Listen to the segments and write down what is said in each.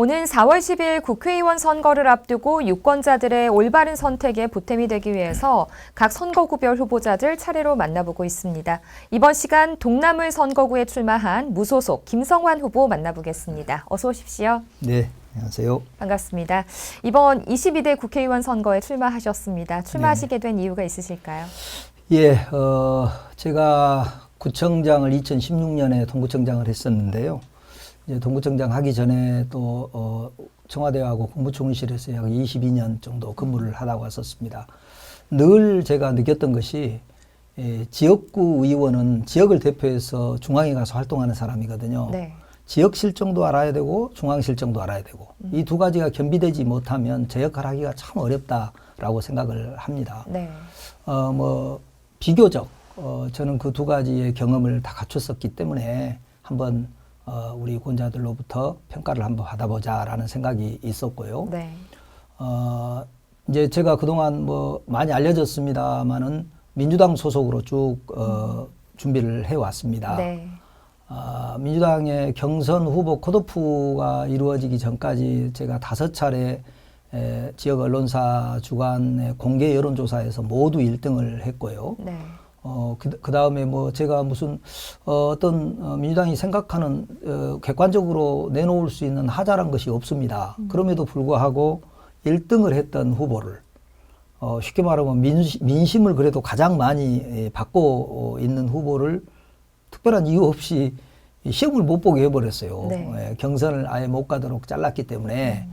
오는 4월 10일 국회의원 선거를 앞두고 유권자들의 올바른 선택에 보탬이 되기 위해서 각 선거구별 후보자들 차례로 만나보고 있습니다. 이번 시간 동남을 선거구에 출마한 무소속 김성환 후보 만나보겠습니다. 어서 오십시오. 네, 안녕하세요. 반갑습니다. 이번 22대 국회의원 선거에 출마하셨습니다. 출마하시게 된 이유가 있으실까요? 예, 제가 구청장을 2016년에 동구청장을 했었는데요. 이제 동구청장 하기 전에 또 청와대하고 국무총리실에서 약 22년 정도 근무를 하다 왔었습니다. 늘 제가 느꼈던 것이 지역구 의원은 지역을 대표해서 중앙에 가서 활동하는 사람이거든요. 네. 지역 실정도 알아야 되고 중앙 실정도 알아야 되고 이 두 가지가 겸비되지 못하면 제 역할을 하기가 참 어렵다라고 생각을 합니다. 네. 비교적 저는 그 두 가지의 경험을 다 갖췄었기 때문에 한번 우리 유권자들로부터 평가를 한번 받아보자라는 생각이 있었고요. 네. 이제 제가 그동안 많이 알려졌습니다만은 민주당 소속으로 쭉 준비를 해왔습니다. 네. 민주당의 경선 후보 컷오프가 이루어지기 전까지 제가 5차례 지역 언론사 주관의 공개 여론조사에서 모두 1등을 했고요. 네. 그 다음에 제가 무슨 어떤 민주당이 생각하는 객관적으로 내놓을 수 있는 하자란 것이 없습니다. 그럼에도 불구하고 1등을 했던 후보를 쉽게 말하면 민심을 그래도 가장 많이 받고 있는 후보를 특별한 이유 없이 시험을 못 보게 해버렸어요. 네. 경선을 아예 못 가도록 잘랐기 때문에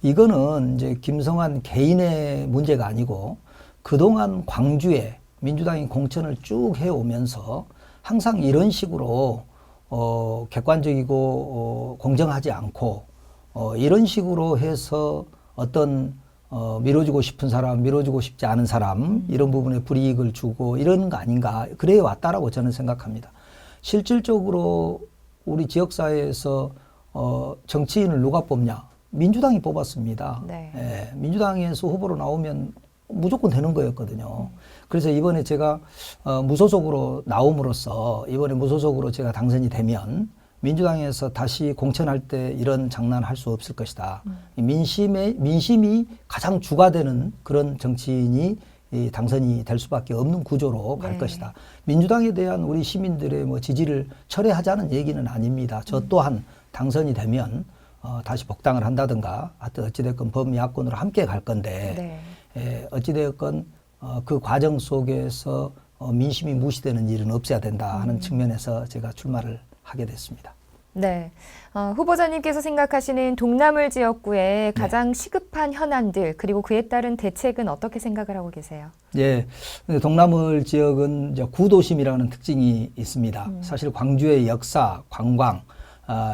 이거는 이제 김성환 개인의 문제가 아니고 그동안 광주에 민주당이 공천을 쭉 해오면서 항상 이런 식으로 객관적이고 공정하지 않고 이런 식으로 해서 어떤 밀어주고 싶은 사람, 밀어주고 싶지 않은 사람 이런 부분에 불이익을 주고 이러는 거 아닌가 그래 왔다라고 저는 생각합니다. 실질적으로 우리 지역사회에서 정치인을 누가 뽑냐? 민주당이 뽑았습니다. 네. 예, 민주당에서 후보로 나오면 무조건 되는 거였거든요. 그래서 이번에 제가 무소속으로 나옴으로써 이번에 무소속으로 제가 당선이 되면 민주당에서 다시 공천할 때 이런 장난 할 수 없을 것이다. 민심이 가장 주가 되는 그런 정치인이 당선이 될 수밖에 없는 구조로 갈 네. 것이다. 민주당에 대한 우리 시민들의 지지를 철회하자는 얘기는 아닙니다. 저 또한 당선이 되면 다시 복당을 한다든가 하여튼 어찌됐건 범야권으로 함께 갈 건데 네. 어찌되었건 그 과정 속에서 민심이 무시되는 일은 없어야 된다 하는 측면에서 제가 출마를 하게 됐습니다. 네. 후보자님께서 생각하시는 동남을 지역구의 가장 시급한 현안들 그리고 그에 따른 대책은 어떻게 생각을 하고 계세요? 예, 동남을 지역은 이제 구도심이라는 특징이 있습니다. 사실 광주의 역사, 관광,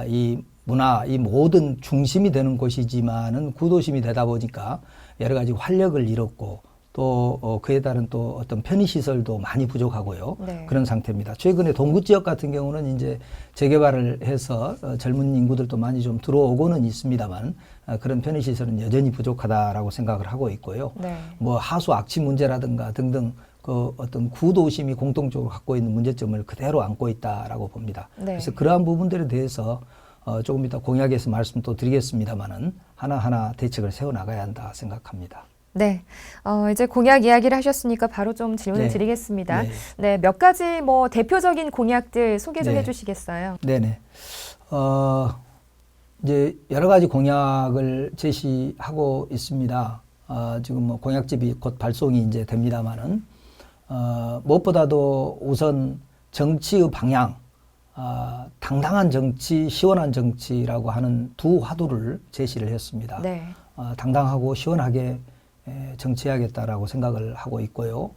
이 문화, 이 모든 중심이 되는 곳이지만은 구도심이 되다 보니까 여러 가지 활력을 잃었고 또 그에 따른 또 어떤 편의시설도 많이 부족하고요. 네. 그런 상태입니다. 최근에 동구 지역 같은 경우는 이제 재개발을 해서 젊은 인구들도 많이 좀 들어오고는 있습니다만 그런 편의시설은 여전히 부족하다라고 생각을 하고 있고요. 네. 하수 악취 문제라든가 등등 그 어떤 구도심이 공통적으로 갖고 있는 문제점을 그대로 안고 있다라고 봅니다. 네. 그래서 그러한 부분들에 대해서 조금 이따 공약에서 말씀 또 드리겠습니다만은 하나하나 대책을 세워나가야 한다 생각합니다. 네. 이제 공약 이야기를 하셨으니까 바로 좀 질문을 네. 드리겠습니다. 네. 네. 몇 가지 대표적인 공약들 소개 좀 네. 해주시겠어요? 네네. 이제 여러 가지 공약을 제시하고 있습니다. 지금 공약집이 곧 발송이 이제 됩니다만은, 무엇보다도 우선 정치의 방향, 당당한 정치, 시원한 정치라고 하는 두 화두를 제시를 했습니다. 네. 당당하고 시원하게 정치해야겠다라고 생각을 하고 있고요.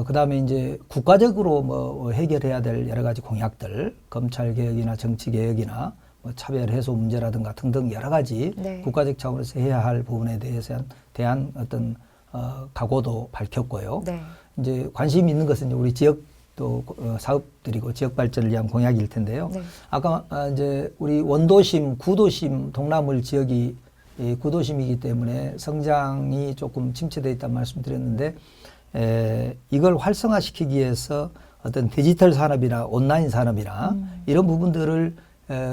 그 다음에 이제 국가적으로 해결해야 될 여러 가지 공약들, 검찰개혁이나 정치개혁이나 차별 해소 문제라든가 등등 여러 가지 네. 국가적 차원에서 해야 할 부분에 대한 어떤 각오도 밝혔고요. 네. 이제 관심이 있는 것은 이제 우리 지역 또 사업들이고 지역 발전을 위한 공약일 텐데요. 네. 아까 이제 우리 원도심, 구도심, 동남을 지역이 구도심이기 때문에 성장이 조금 침체되어 있다는 말씀드렸는데 이걸 활성화시키기 위해서 어떤 디지털 산업이나 온라인 산업이나 이런 부분들을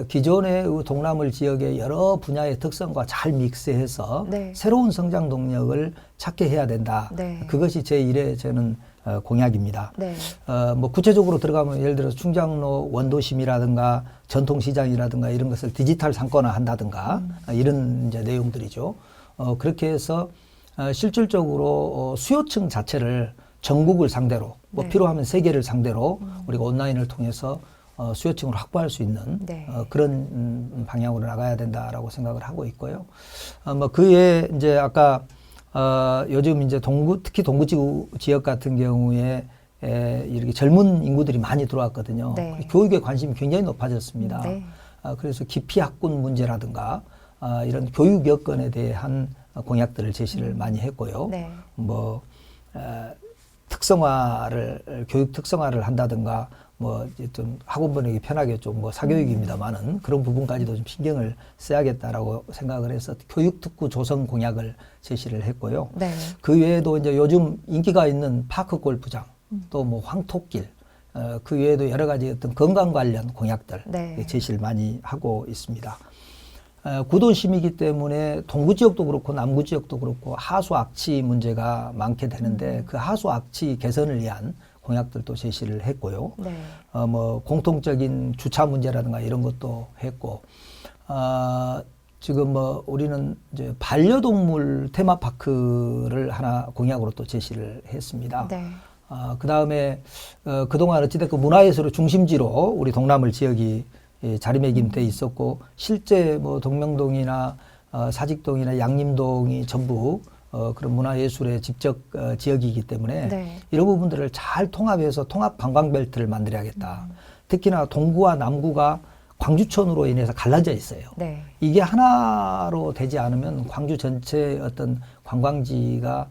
기존의 동남을 지역의 여러 분야의 특성과 잘 믹스해서 네. 새로운 성장 동력을 찾게 해야 된다. 네. 그것이 제1의 저는 공약입니다. 네. 뭐 구체적으로 들어가면 예를 들어서 충장로 원도심이라든가 전통시장이라든가 이런 것을 디지털 상권화 한다든가 이런 이제 내용들이죠. 그렇게 해서 실질적으로 수요층 자체를 전국을 상대로 뭐 네. 필요하면 세계를 상대로 우리가 온라인을 통해서 수요층을 확보할 수 있는 네. 그런 방향으로 나가야 된다라고 생각을 하고 있고요. 뭐 그에 이제 아까 요즘 이제 특히 동부 지역 같은 경우에 이렇게 젊은 인구들이 많이 들어왔거든요. 네. 교육에 관심이 굉장히 높아졌습니다. 네. 그래서 기피 학군 문제라든가 이런 교육 여건에 대한 공약들을 제시를 많이 했고요. 네. 뭐 교육 특성화를 한다든가 뭐 좀 학원분에게 편하게 좀 뭐 사교육입니다만은 그런 부분까지도 좀 신경을 써야겠다라고 생각을 해서 교육 특구 조성 공약을 제시를 했고요. 네. 그 외에도 이제 요즘 인기가 있는 파크 골프장 또 뭐 황토길 그 외에도 여러 가지 어떤 건강 관련 공약들 네. 제시를 많이 하고 있습니다. 구도심이기 때문에 동구 지역도 그렇고 남구 지역도 그렇고 하수 악취 문제가 많게 되는데 그 하수 악취 개선을 위한 공약들도 제시를 했고요. 네. 뭐 공통적인 주차 문제라든가 이런 것도 했고, 지금 뭐 우리는 이제 반려동물 테마파크를 하나 공약으로 또 제시를 했습니다. 네. 그 다음에 그동안 어찌됐건 문화예술의 중심지로 우리 동남을 지역이 자리매김돼 있었고 실제 뭐 동명동이나 사직동이나 양림동이 전부 그런 문화예술의 직접 지역이기 때문에 네. 이런 부분들을 잘 통합해서 통합 관광벨트를 만들어야겠다. 특히나 동구와 남구가 광주천으로 인해서 갈라져 있어요. 네. 이게 하나로 되지 않으면 광주 전체의 어떤 관광지가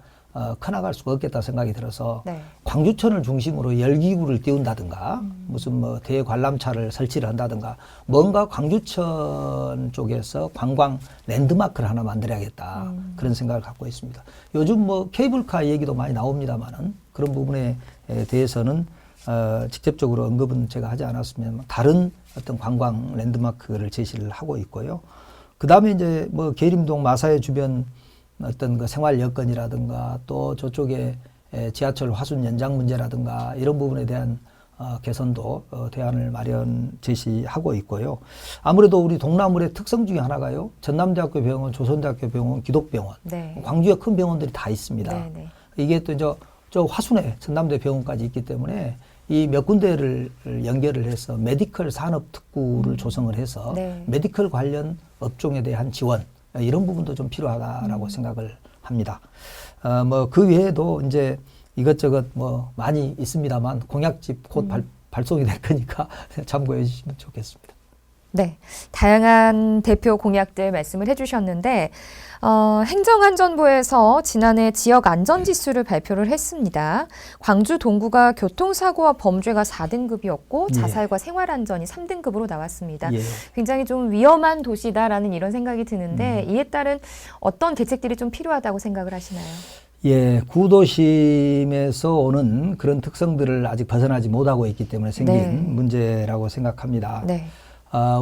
커나갈 수가 없겠다 생각이 들어서 네. 광주천을 중심으로 열기구를 띄운다든가 무슨 뭐 대관람차를 설치를 한다든가 뭔가 광주천 쪽에서 관광 랜드마크를 하나 만들어야겠다 그런 생각을 갖고 있습니다. 요즘 뭐 케이블카 얘기도 많이 나옵니다만은 그런 부분에 대해서는 직접적으로 언급은 제가 하지 않았으면 다른 어떤 관광 랜드마크를 제시를 하고 있고요. 그 다음에 이제 뭐 계림동 마사회 주변 어떤 그 생활 여건이라든가 또 저쪽에 지하철 화순 연장 문제라든가 이런 부분에 대한 개선도 대안을 제시하고 있고요. 아무래도 우리 동남울의 특성 중에 하나가요. 전남대학교 병원, 조선대학교 병원, 기독병원, 네. 광주에 큰 병원들이 다 있습니다. 네. 네. 이게 또 저 화순에 전남대 병원까지 있기 때문에 이 몇 군데를 연결을 해서 메디컬 산업 특구를 조성을 해서 네. 메디컬 관련 업종에 대한 지원 이런 부분도 좀 필요하다라고 생각을 합니다. 뭐 그 외에도 이제 이것저것 뭐 많이 있습니다만 공약집 곧 발송이 될 거니까 참고해 주시면 좋겠습니다. 네, 다양한 대표 공약들 말씀을 해주셨는데 행정안전부에서 지난해 지역 안전지수를 발표를 했습니다. 광주 동구가 교통사고와 범죄가 4등급이었고 자살과 생활안전이 3등급으로 나왔습니다. 예. 굉장히 좀 위험한 도시다라는 이런 생각이 드는데 이에 따른 어떤 대책들이 좀 필요하다고 생각을 하시나요? 예, 구도심에서 오는 그런 특성들을 아직 벗어나지 못하고 있기 때문에 생긴 네. 문제라고 생각합니다. 네.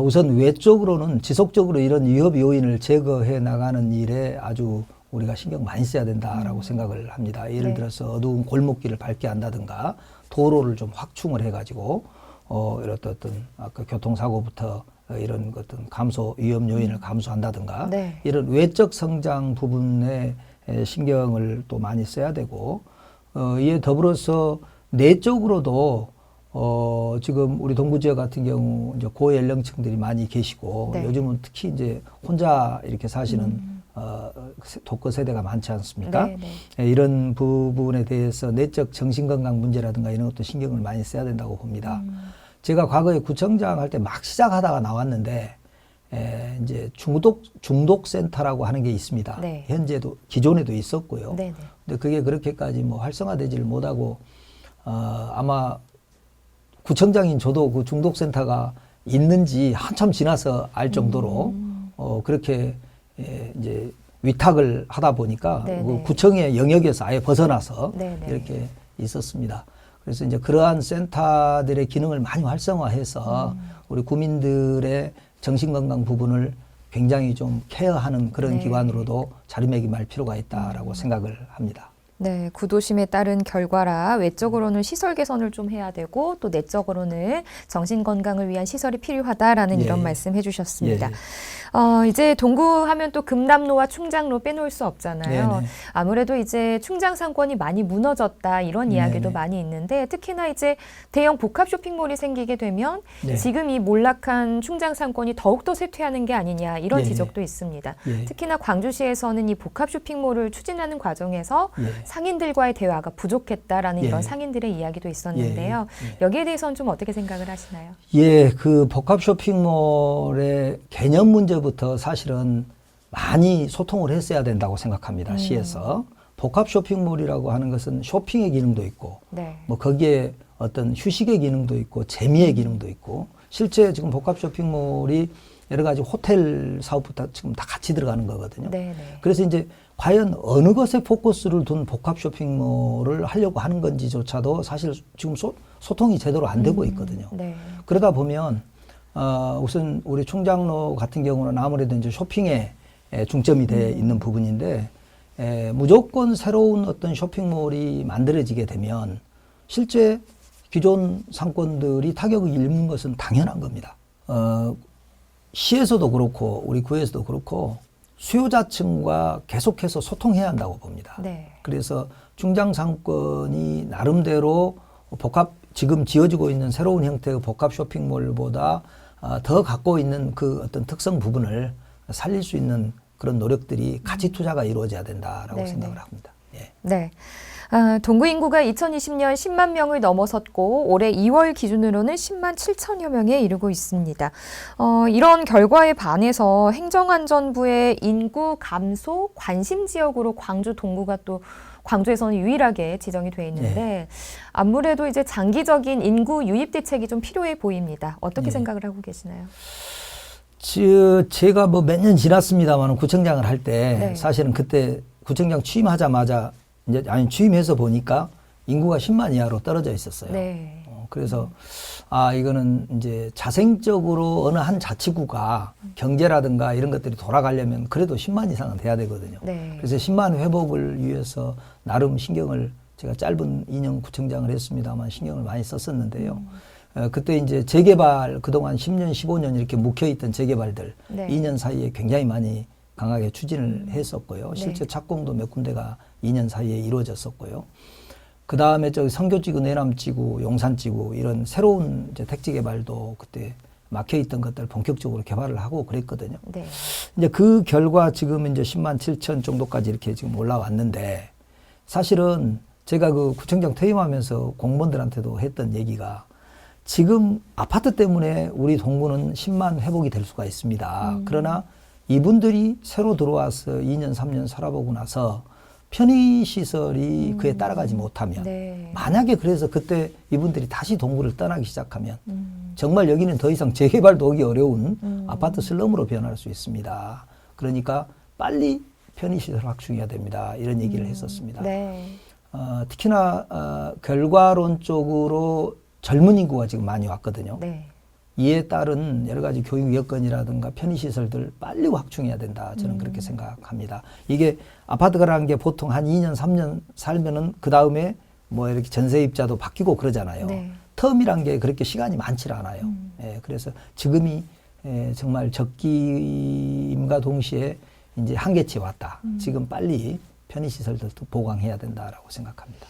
우선 외적으로는 지속적으로 이런 위협 요인을 제거해 나가는 일에 아주 우리가 신경 많이 써야 된다라고 생각을 합니다. 예를 네. 들어서 어두운 골목길을 밝게 한다든가 도로를 좀 확충을 해가지고 이런 어떤 아까 교통사고부터 이런 어떤 위험 요인을 감소한다든가 네. 이런 외적 성장 부분에 신경을 또 많이 써야 되고 이에 더불어서 내적으로도 지금 우리 동구 지역 같은 경우 이제 고연령층들이 많이 계시고 네. 요즘은 특히 이제 혼자 이렇게 사시는 독거 세대가 많지 않습니까? 네, 네. 이런 부분에 대해서 내적 정신건강 문제라든가 이런 것도 신경을 많이 써야 된다고 봅니다. 제가 과거에 구청장 할 때 막 시작하다가 나왔는데 이제 중독센터라고 하는 게 있습니다. 네. 현재도 기존에도 있었고요. 네, 네. 근데 그게 그렇게까지 뭐 활성화되지를 못하고 아마 구청장인 저도 그 중독센터가 있는지 한참 지나서 알 정도로 그렇게 이제 위탁을 하다 보니까 네네. 그 구청의 영역에서 아예 벗어나서 네네. 이렇게 있었습니다. 그래서 이제 그러한 센터들의 기능을 많이 활성화해서 우리 국민들의 정신건강 부분을 굉장히 좀 케어하는 그런 네. 기관으로도 자리매김할 필요가 있다라고 생각을 합니다. 네, 구도심에 따른 결과라 외적으로는 시설 개선을 좀 해야 되고 또 내적으로는 정신 건강을 위한 시설이 필요하다라는 예. 이런 말씀 해주셨습니다. 예. 이제 동구하면 또 금남로와 충장로 빼놓을 수 없잖아요. 네네. 아무래도 이제 충장 상권이 많이 무너졌다 이런 이야기도 네네. 많이 있는데 특히나 이제 대형 복합 쇼핑몰이 생기게 되면 네. 지금 이 몰락한 충장 상권이 더욱더 쇠퇴하는 게 아니냐 이런 예. 지적도 있습니다. 예. 특히나 광주시에서는 이 복합 쇼핑몰을 추진하는 과정에서 예. 상인들과의 대화가 부족했다라는 예. 이런 상인들의 이야기도 있었는데요. 예. 여기에 대해서는 좀 어떻게 생각을 하시나요? 예, 그 복합 쇼핑몰의 개념 문제부터 사실은 많이 소통을 했어야 된다고 생각합니다. 시에서. 복합 쇼핑몰이라고 하는 것은 쇼핑의 기능도 있고 네. 뭐 거기에 어떤 휴식의 기능도 있고 재미의 기능도 있고 실제 지금 복합 쇼핑몰이 여러 가지 호텔 사업부터 지금 다 같이 들어가는 거거든요. 네네. 그래서 이제 과연 어느 것에 포커스를 둔 복합 쇼핑몰을 하려고 하는 건지조차도 사실 지금 소통이 제대로 안 되고 있거든요. 네. 그러다 보면 우선 우리 충장로 같은 경우는 아무래도 이제 쇼핑에 중점이 돼 있는 부분인데 무조건 새로운 어떤 쇼핑몰이 만들어지게 되면 실제 기존 상권들이 타격을 입는 것은 당연한 겁니다. 시에서도 그렇고 우리 구에서도 그렇고 수요자층과 계속해서 소통해야 한다고 봅니다. 네. 그래서 충장 상권이 나름대로 지금 지어지고 있는 새로운 형태의 복합 쇼핑몰보다 더 갖고 있는 그 어떤 특성 부분을 살릴 수 있는 그런 노력들이 가치 투자가 이루어져야 된다라고 생각을 합니다. 예. 네. 동구 인구가 2020년 10만 명을 넘어섰고 올해 2월 기준으로는 10만 7천여 명에 이르고 있습니다. 이런 결과에 반해서 행정안전부의 인구 감소 관심 지역으로 광주 동구가 또 광주에서는 유일하게 지정이 돼 있는데 아무래도 이제 장기적인 인구 유입 대책이 좀 필요해 보입니다. 어떻게 생각을 하고 계시나요? 제가 뭐 몇 년 지났습니다만 구청장을 할 때 네. 사실은 그때 구청장 취임하자마자 이제 취임해서 보니까 인구가 10만 이하로 떨어져 있었어요. 네. 그래서 이거는 이제 자생적으로 어느 한 자치구가 경제라든가 이런 것들이 돌아가려면 그래도 10만 이상은 돼야 되거든요. 네. 그래서 10만 회복을 위해서 나름 신경을 제가 짧은 2년 구청장을 했습니다만 신경을 많이 썼었는데요. 그때 이제 재개발 그동안 10년, 15년 이렇게 묵혀있던 재개발들 네. 2년 사이에 굉장히 많이 강하게 추진을 했었고요. 실제 착공도 몇 군데가 2년 사이에 이루어졌었고요. 그 다음에 저기 성교지구, 내남지구, 용산지구 이런 새로운 이제 택지 개발도 그때 막혀있던 것들 본격적으로 개발을 하고 그랬거든요. 네. 이제 그 결과 지금 이제 10만 7천 정도까지 이렇게 지금 올라왔는데 사실은 제가 그 구청장 퇴임하면서 공무원들한테도 했던 얘기가 지금 아파트 때문에 우리 동구는 10만 회복이 될 수가 있습니다. 그러나 이분들이 새로 들어와서 2년, 3년 살아보고 나서 편의시설이 그에 따라가지 못하면 네. 만약에 그래서 그때 이분들이 다시 동구를 떠나기 시작하면 정말 여기는 더 이상 재개발도 오기 어려운 아파트 슬럼으로 변할 수 있습니다. 그러니까 빨리 편의시설 확충해야 됩니다. 이런 얘기를 했었습니다. 네. 특히나 결과론적으로 젊은 인구가 지금 많이 왔거든요. 네. 이에 따른 여러 가지 교육 여건이라든가 편의시설들 빨리 확충해야 된다. 저는 그렇게 생각합니다. 이게 아파트가라는 게 보통 한 2년, 3년 살면은 그 다음에 뭐 이렇게 전세입자도 바뀌고 그러잖아요. 네. 텀이란 게 그렇게 시간이 많지 않아요. 그래서 지금이 정말 적기임과 동시에 이제 한계치에 왔다. 지금 빨리 편의시설들도 보강해야 된다라고 생각합니다.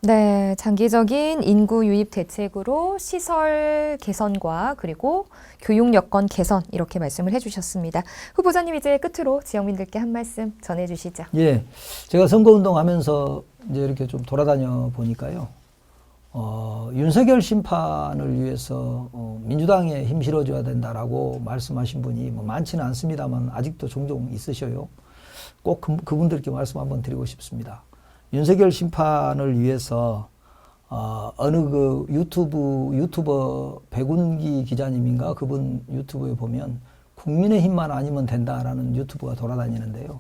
네, 장기적인 인구 유입 대책으로 시설 개선과 그리고 교육 여건 개선 이렇게 말씀을 해주셨습니다. 후보자님 이제 끝으로 지역민들께 한 말씀 전해주시죠. 예, 제가 선거운동하면서 이제 이렇게 좀 돌아다녀 보니까요. 윤석열 심판을 위해서 민주당에 힘 실어줘야 된다라고 말씀하신 분이 뭐 많지는 않습니다만 아직도 종종 있으셔요. 꼭 그분들께 말씀 한번 드리고 싶습니다. 윤석열 심판을 위해서 어느 그 유튜버 백운기 기자님인가 그분 유튜브에 보면 국민의힘만 아니면 된다라는 유튜브가 돌아다니는데요.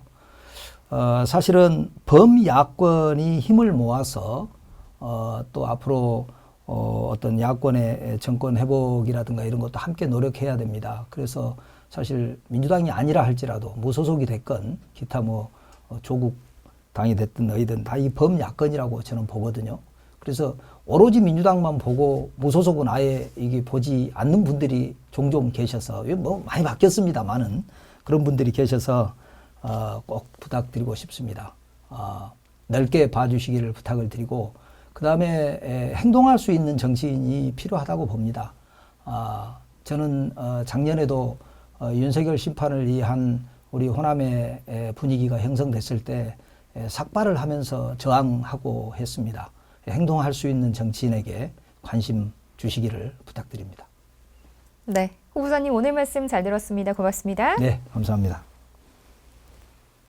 사실은 범야권이 힘을 모아서 또 앞으로 어떤 야권의 정권 회복이라든가 이런 것도 함께 노력해야 됩니다. 그래서 사실 민주당이 아니라 할지라도 무소속이 됐건 기타 뭐 조국 당이 됐든 어디든 다 이 범야권이라고 저는 보거든요. 그래서 오로지 민주당만 보고 무소속은 아예 이게 보지 않는 분들이 종종 계셔서 뭐 많이 바뀌었습니다만은 그런 분들이 계셔서 꼭 부탁드리고 싶습니다. 넓게 봐주시기를 부탁을 드리고 그 다음에 행동할 수 있는 정치인이 필요하다고 봅니다. 저는 작년에도 윤석열 심판을 위한 우리 호남의 분위기가 형성됐을 때 삭발을 하면서 저항하고 했습니다. 행동할 수 있는 정치인에게 관심 주시기를 부탁드립니다. 네, 후보자님 오늘 말씀 잘 들었습니다. 고맙습니다. 네, 감사합니다.